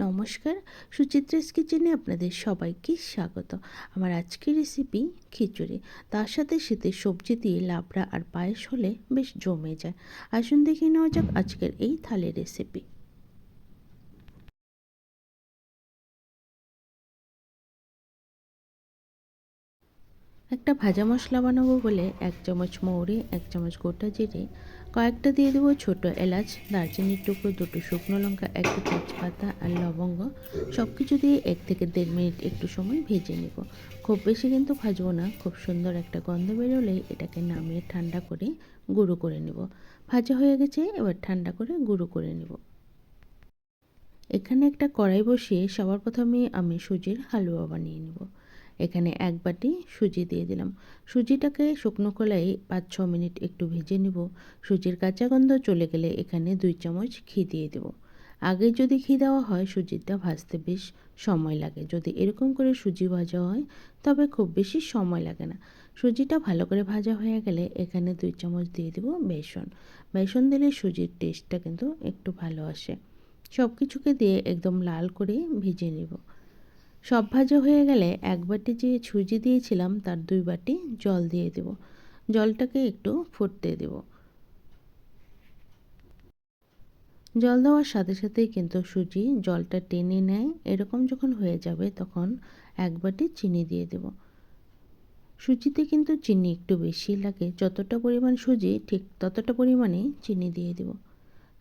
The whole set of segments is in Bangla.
নমস্কার, সুচিত্রাস কিচেনে আপনাদের সবাইকে স্বাগত। আমার আজকের রেসিপি খিচুড়ি। তার সাথে শীতের সবজি দিয়ে লাবড়া আর পায়েস হলে বেশ জমে যায়। আসুন দেখে নেওয়া যাক আজকের এই থালের রেসিপি। একটা ভাজা মশলা বানাবো বলে 1 চামচ মৌরি, 1 চামচ গোটা জিরে, কয়েকটা দিয়ে দেবো ছোটো এলাচ, দারচিনির টুকরো, 2টো শুকনো লঙ্কা, 1টা তেজপাতা আর লবঙ্গ। সব কিছু দিয়ে 1 থেকে 1.5 মিনিট একটু সময় ভেজে নেব। খুব বেশি কিন্তু ভাজবো না, খুব সুন্দর একটা গন্ধ বেরোলেই এটাকে নামিয়ে ঠান্ডা করে গুঁড়ো করে নেব। ভাজা হয়ে গেছে, এবার ঠান্ডা করে গুঁড়ো করে নেব। এখানে একটা কড়াই বসিয়ে সবার প্রথমে আমি সুজির হালুয়া বানিয়ে নেব। এখানে 1 বাটি সুজি দিয়ে দিলাম। সুজিটাকে শুকনো কড়াইয়ে 5-6 মিনিট একটু ভেজে নেব। সুজির কাঁচা গন্ধ চলে গেলে এখানে 2 চামচ ঘি দিয়ে দেব। আগে যদি ঘি দেওয়া হয় সুজিটা ভাজতে বেশ সময় লাগে। যদি এরকম করে সুজি ভাজা হয় তবে খুব বেশি সময় লাগে না। সুজিটা ভালো করে ভাজা হয়ে গেলে এখানে 2 চামচ দিয়ে দেব বেসন। বেসন দিলে সুজির টেস্টটা কিন্তু একটু ভালো আসে। সব কিছুকে দিয়ে একদম লাল করে ভেজে নেব। সব ভাজা হয়ে গেলে 1 বাটি যে সুজি দিয়েছিলাম তার 2 বাটি জল দিয়ে দেব। জলটাকে একটু ফুটতে দেব। জল দেওয়ার সাথে সাথেই কিন্তু সুজি জলটা টেনে নেয়। এরকম যখন হয়ে যাবে তখন 1 বাটি চিনি দিয়ে দেব। সুজিতে কিন্তু চিনি একটু বেশি লাগে, যতটা পরিমাণ সুজি ঠিক ততটা পরিমাণেই চিনি দিয়ে দেব।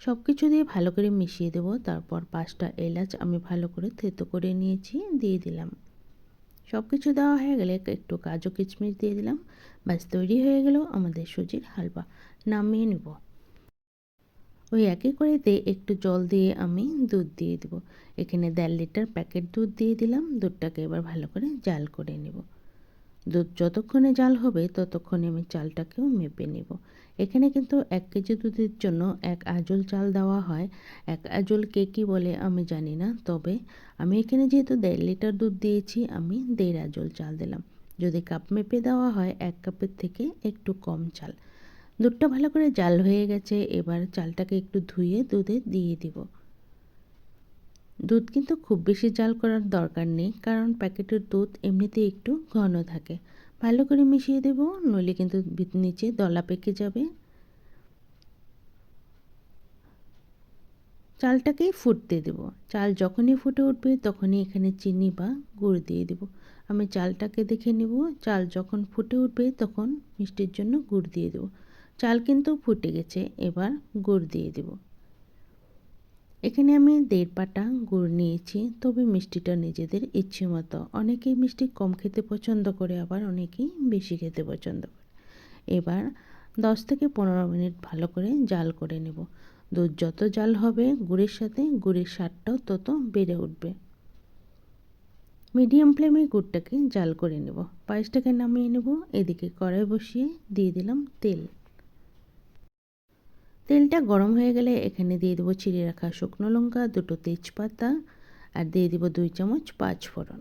সব কিছু দিয়ে ভালো করে মিশিয়ে দেব। তারপর 5টা এলাচ আমি ভালো করে থেতো করে নিয়েছি, দিয়ে দিলাম। সব কিছু দেওয়া হয়ে গেলে একটু কাজু কিশমিশ দিয়ে দিলাম। ব্যাস তৈরি হয়ে গেল আমাদের সুজির হালুয়া। নামিয়ে নেব। ওই একই কড়াইতে একটু জল দিয়ে আমি দুধ দিয়ে দেব। এখানে 1.5 লিটার প্যাকেট দুধ দিয়ে দিলাম। দুধটাকে এবার ভালো করে জাল করে নেব। দুধ যতক্ষণে জাল হবে ততক্ষণে আমি চালটাকেও মেপে নেব। এখানে কিন্তু 1 কেজি দুধের জন্য 1 আঁচল চাল দেওয়া হয়। 1 আঁচল কে কী বলে আমি জানি না, তবে আমি এখানে যেহেতু 1.5 লিটার দুধ দিয়েছি আমি 1.5 আঁচল চাল দিলাম। যদি কাপ মেপে দেওয়া হয় 1 কাপের থেকে একটু কম চাল। দুধটা ভালো করে জাল হয়ে গেছে, এবার চালটাকে একটু ধুয়ে দুধে দিয়ে দিব। দুধ কিন্তু খুব বেশি জাল করার দরকার নেই, কারণ প্যাকেটের দুধ এমনিতেই একটু ঘন থাকে। ভালো করে মিশিয়ে দেব, নইলে কিন্তু নিচে দলা পেকে যাবে। চালটাকেই ফুটতে দেব। চাল যখনই ফুটে উঠবে তখনই এখানে চিনি বা গুড় দিয়ে দেব। আমি চালটাকে দেখে নেব। চাল যখন ফুটে উঠবে তখন মিষ্টির জন্য গুড় দিয়ে দেব। চাল কিন্তু ফুটে গেছে, এবার গুড় দিয়ে দেব। এখানে আমি 1.5 পাটা গুড় নিয়েছি, তবে মিষ্টিটা নিজেদের ইচ্ছে মতো। অনেকেই মিষ্টি কম খেতে পছন্দ করে, আবার অনেকেই বেশি খেতে পছন্দ করে। এবার 10 থেকে 15 মিনিট ভালো করে জাল করে নেব। দুধ যত জাল হবে গুড়ের সাথে গুড়ের স্বাদটাও তত বেড়ে উঠবে। মিডিয়াম ফ্লেমে গুড়টাকে জাল করে নেব। পায়েসটাকে নামিয়ে নেব। এদিকে কড়াই বসিয়ে দিয়ে দিলাম তেল। তেলটা গরম হয়ে গেলে এখানে দিয়ে দেবো চিড়ে রাখা শুকনো লঙ্কা, 2টো তেজপাতা আর দিয়ে দেবো 2 চামচ 5 ফোড়ন।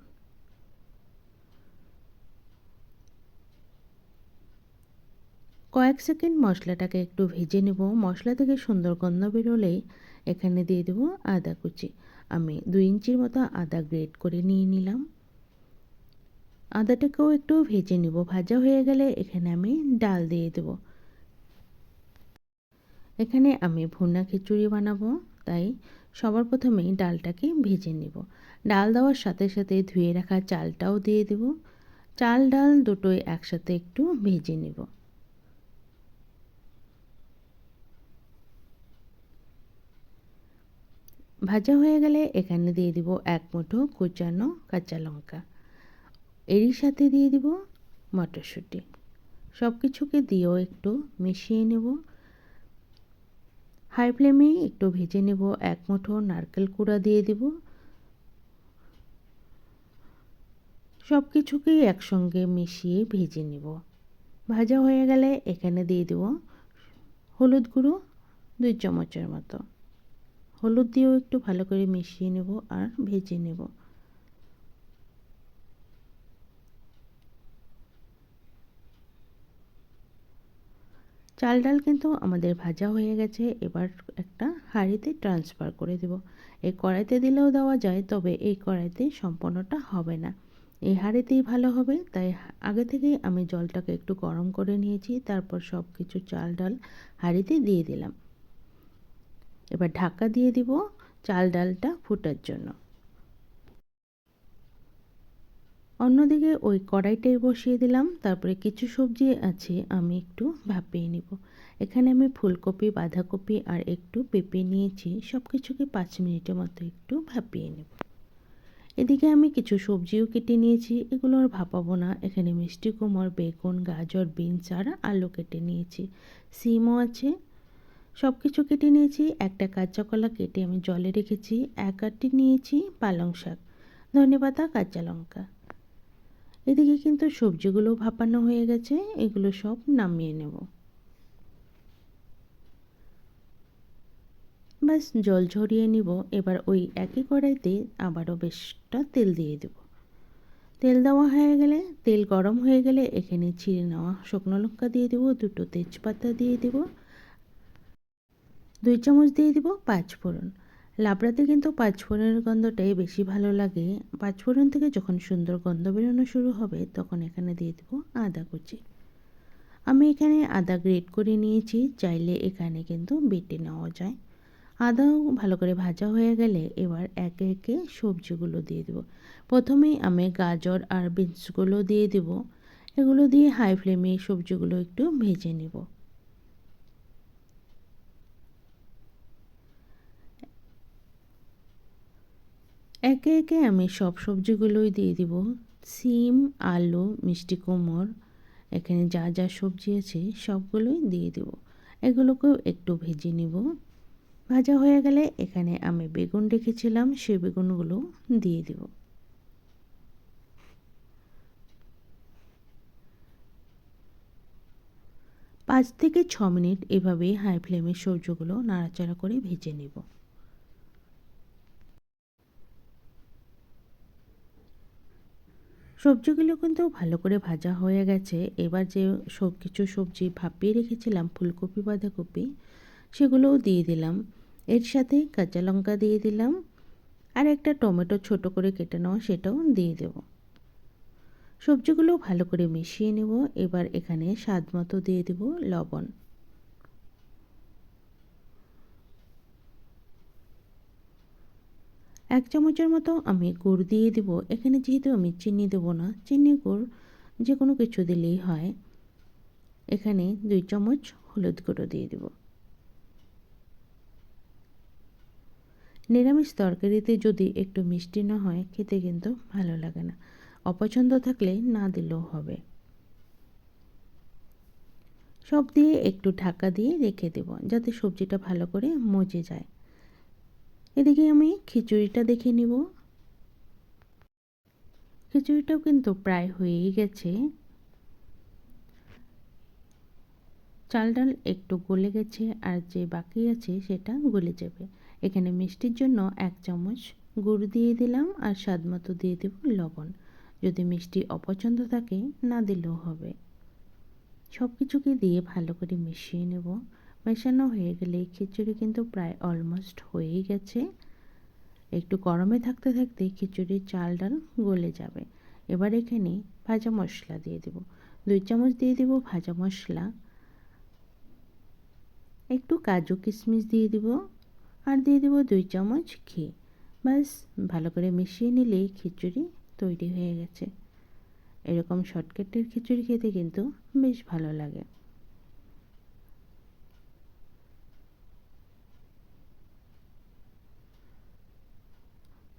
কয়েক সেকেন্ড মশলাটাকে একটু ভেজে নেব। মশলা থেকে সুন্দর গন্ধ বেরোলেই এখানে দিয়ে দেবো আদা কুচি। আমি 2 ইঞ্চির মতো আদা গ্রেট করে নিয়ে নিলাম। আদাটাকেও একটু ভেজে নেব। ভাজা হয়ে গেলে এখানে আমি ডাল দিয়ে দেবো। এখানে আমি ভুনা খিচুড়ি বানাবো, তাই সবার প্রথমেই ডালটাকে ভেজে নেব। ডাল দেওয়ার সাথে সাথে ধুয়ে রাখা চালটাও দিয়ে দেব। চাল ডাল দুটোই একসাথে একটু ভেজে নেব। ভাজা হয়ে গেলে এখানে দিয়ে দিব 1 মুঠো কুচানো কাঁচা লঙ্কা। এরই সাথে দিয়ে দিব মটরশুঁটি। সব কিছুকে দিয়েও একটু মিশিয়ে নেব। হাই ফ্লেমে একটু ভেজে নেব। 1 মুঠো নারকেল কুড়া দিয়ে দিব। সব কিছুকেই একসঙ্গে মিশিয়ে ভেজে নেব। ভাজা হয়ে গেলে এখানে দিয়ে দেব হলুদ গুঁড়ো 2 চামচের মতো। হলুদ দিয়েও একটু ভালো করে মিশিয়ে নেব আর ভেজে নেব। চাল ডাল কিন্তু আমাদের ভাজা হয়ে গেছে। এবার একটা হাঁড়িতে ট্রান্সফার করে দেব। এই কড়াইতে দিলেও দেওয়া যায়, তবে এই কড়াইতে সম্পূর্ণটা হবে না, এই হাঁড়িতেই ভালো হবে। তাই আগে থেকেই আমি জলটাকে একটু গরম করে নিয়েছি, তারপর সব কিছু চাল ডাল হাঁড়িতে দিয়ে দিলাম। এবার ঢাকা দিয়ে দিব চাল ডালটা ফোটার জন্য। অন্যদিকে ওই কড়াইটাই বসিয়ে দিলাম। তারপরে কিছু সবজি আছে আমি একটু ভাপিয়ে নিব। এখানে আমি ফুলকপি, বাঁধাকপি আর একটু পেঁপে নিয়েছি। সব কিছুকে 5 মিনিটের মতো একটু ভাপিয়ে নেব। এদিকে আমি কিছু সবজিও কেটে নিয়েছি, এগুলো আর ভাপাবো না। এখানে মিষ্টি কুমড়, বেগুন, গাজর, বিনস আর আলু কেটে নিয়েছি, সিমও আছে। সব কিছু কেটে নিয়েছি। একটা কাঁচা কলা কেটে আমি জলে রেখেছি। এক আটি নিয়েছি পালং শাক, ধনেপাতা, কাঁচা লঙ্কা। এদিকে কিন্তু সবজিগুলো ভাপানো হয়ে গেছে, এগুলো সব নামিয়ে নেব। ব্যাস জল ঝরিয়ে নিব। এবার ওই একই কড়াইতে আবারও বেশটা তেল দিয়ে দেব। তেল দেওয়া হয়ে গেলে, তেল গরম হয়ে গেলে এখানে ছিঁড়ে নেওয়া শুকনো লঙ্কা দিয়ে দেবো, দুটো তেজপাতা দিয়ে দেব, 2 চামচ দিয়ে দেব পাঁচফোড়ন। লাবড়াতে কিন্তু পাঁচফোড়নের গন্ধটাই বেশি ভালো লাগে। পাঁচফোড়ন থেকে যখন সুন্দর গন্ধ বেরোনো শুরু হবে তখন এখানে দিয়ে দেব আদা কুচি। আমি এখানে আদা গ্রেট করে নিয়েছি, চাইলে এখানে কিন্তু বেটে নেওয়া যায়। আদাও ভালো করে ভাজা হয়ে গেলে এবার একে একে সবজিগুলো দিয়ে দেব। প্রথমেই আমি গাজর আর বিনসগুলো দিয়ে দেব। এগুলো দিয়ে হাই ফ্লেমে সবজিগুলো একটু ভেজে নেব। একে একে আমি সব সবজিগুলোই দিয়ে দিব। সিম, আলু, মিষ্টি কুমড়, এখানে যা যা সবজি আছে সবগুলোই দিয়ে দেব। এগুলোকেও একটু ভেজে নিব। ভাজা হয়ে গেলে এখানে আমি বেগুন রেখেছিলাম, সেই বেগুনগুলো দিয়ে দেব। 5 থেকে 6 মিনিট এভাবেই হাই ফ্লেমে সবজিগুলো নাড়াচাড়া করে ভেজে নেব। সবজিগুলো কিন্তু ভালো করে ভাজা হয়ে গেছে। এবার যে সব কিছু সবজি ভাপিয়ে রেখেছিলাম, ফুলকপি, বাঁধাকপি, সেগুলোও দিয়ে দিলাম। এর সাথে কাঁচা লঙ্কা দিয়ে দিলাম, আর একটা টমেটো ছোট করে কেটে নেওয়া সেটাও দিয়ে দেব। সবজিগুলো ভালো করে মিশিয়ে নেব। এবার এখানে স্বাদ মতো দিয়ে দেব লবণ। এক চামচের মতো আমি গুড় দিয়ে দেব। এখানে যেহেতু আমি চিনি দেব না, চিনি গুড় যে কোনো কিছু দিলেই হয়। এখানে 2 চামচ হলুদ গুঁড়ো দিয়ে দেব। নিরামিষ তরকারিতে যদি একটু মিষ্টি না হয় খেতে কিন্তু ভালো লাগে না। অপছন্দ থাকলে না দিলেও হবে। সব দিয়ে একটু ঢাকা দিয়ে রেখে দেব যাতে সবজিটা ভালো করে মজে যায়। এদিকে আমি খিচুড়িটা দেখে নিব। খিচুড়িটাও কিন্তু প্রায় হয়েই গেছে। চাল ডাল একটু গলে গেছে, আর যে বাকি আছে সেটা গলে যাবে। এখানে মিষ্টির জন্য 1 চামচ গুড় দিয়ে দিলাম, আর স্বাদ মতো দিয়ে দেব লবণ। যদি মিষ্টি অপছন্দ থাকে না দিলেও হবে। সব কিছুকে দিয়ে ভালো করে মিশিয়ে নেব। মেশানো হয়ে গেলে খিচুড়ি কিন্তু প্রায় অলমোস্ট হয়েই গেছে। একটু গরমে থাকতে থাকতে খিচুড়ির চাল ডাল গলে যাবে। এবার এখানে ভাজা মশলা দিয়ে দেব। 2 চামচ দিয়ে দেব ভাজা মশলা, একটু কাজু কিশমিশ দিয়ে দেব, আর দিয়ে দেব 2 চামচ ঘি। ব্যাস ভালো করে মিশিয়ে নিলেই খিচুড়ি তৈরি হয়ে গেছে। এরকম শর্টকাটের খিচুড়ি খেতে কিন্তু বেশ ভালো লাগে।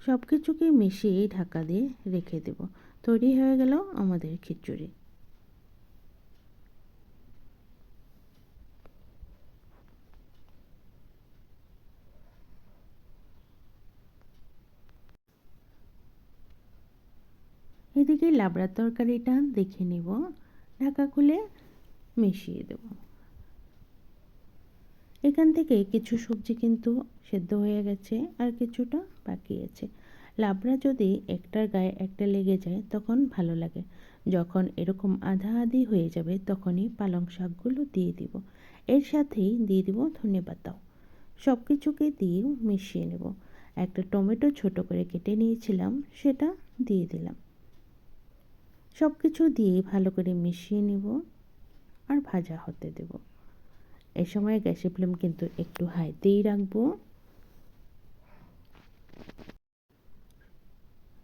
সব কিছুকে মিশিয়ে ঢাকা দিয়ে রেখে দেব। তৈরি হয়ে গেল আমাদের খিচুড়ি। এদিকে লাবড়ার তরকারিটা দেখে নিব। ঢাকা খুলে মিশিয়ে দেব। এখান থেকে কিছু সবজি কিন্তু সেদ্ধ হয়ে গেছে, আর কিছুটা বাকি আছে। লাবড়া যদি একটার গায়ে একটা লেগে যায় তখন ভালো লাগে। যখন এরকম আধা আধি হয়ে যাবে তখনই পালং শাকগুলো দিয়ে দিব। এর সাথেই দিয়ে দিব ধনেপাতাও। সব কিছুকে দিয়েও মিশিয়ে নেব। একটা টমেটো ছোট করে কেটে নিয়েছিলাম, সেটা দিয়ে দিলাম। সব কিছু দিয়ে ভালো করে মিশিয়ে নেব আর ভাজা হতে দেব। এ সময় গ্যাসের ফ্লেম কিন্তু একটু হাইতেই রাখবো।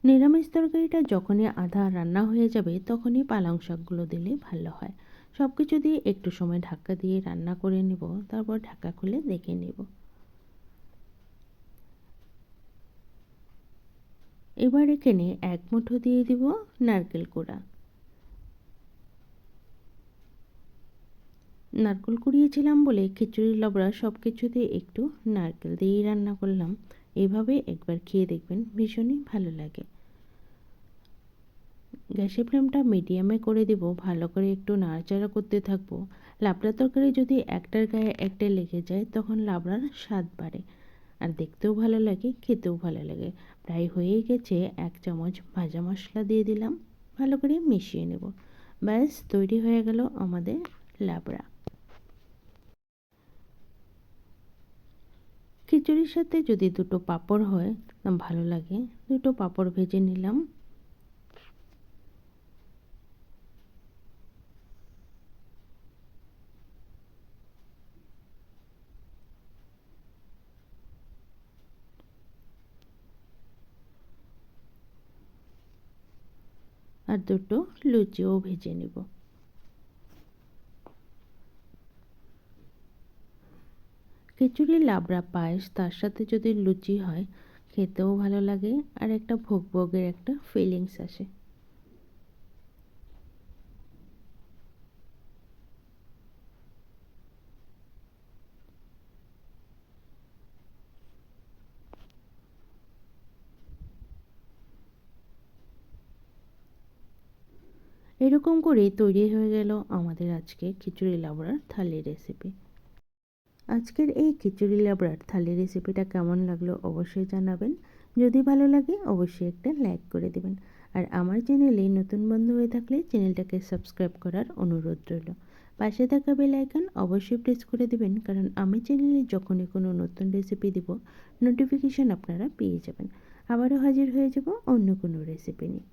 নিরামিষ তরকারিটা যখনই আধা রান্না হয়ে যাবে তখনই পালং শাকগুলো দিলে ভালো হয়। সব কিছু দিয়ে একটু সময় ঢাকা দিয়ে রান্না করে নেব, তারপর ঢাকা খুলে দেখে নেব। এবার এখানে এক মুঠো দিয়ে দিব নারকেল কোড়া। নারকেল কুড়িয়েছিলাম বলে খিচুড়ির লাবড়া সব কিছুতে একটু নারকেল দিয়েই রান্না করলাম। এভাবে একবার খেয়ে দেখবেন, ভীষণই ভালো লাগে। গ্যাসের ফ্লেমটা মিডিয়ামে করে দিব, ভালো করে একটু নাড়াচাড়া করতে থাকবো। লাবড়া তরকারি যদি একটার গায়ে একটা লেগে যায় তখন লাবড়ার স্বাদ বাড়ে, আর দেখতেও ভালো লাগে, খেতেও ভালো লাগে। প্রায় হয়েই গেছে, 1 চামচ ভাজা মশলা দিয়ে দিলাম, ভালো করে মিশিয়ে নেব। ব্যাস তৈরি হয়ে গেল আমাদের লাবড়া। খিচুড়ির সাথে যদি দুটো পাঁপড় হয় ভালো লাগে, দুটো পাঁপড় ভেজে নিলাম। আর দুটো লুচিও ভেজে নেব। খিচুড়ি, লাবড়া, পায়েস তার সাথে যদি লুচি হয় খেতেও ভালো লাগে, আর একটা ভোগ ভোগের একটা ফিলিংস আসে। এরকম করেই তৈরি হয়ে গেল আমাদের আজকে খিচুড়ি লাবড়ার থালি রেসিপি। আজকের এই খিচুড়ি লাবড়ার থালি রেসিপিটা কেমন লাগলো অবশ্যই জানাবেন। যদি ভালো লাগে অবশ্যই একটা লাইক করে দেবেন। আর আমার চ্যানেলে নতুন বন্ধু হয়ে থাকলে চ্যানেলটাকে সাবস্ক্রাইব করার অনুরোধ রইল। পাশে থাকা বেল আইকন অবশ্যই প্রেস করে দেবেন, কারণ আমি চ্যানেলে যখনই কোনো নতুন রেসিপি দিব নোটিফিকেশন আপনারা পেয়ে যাবেন। আবারও হাজির হয়ে যাব অন্য কোনো রেসিপি নিয়ে।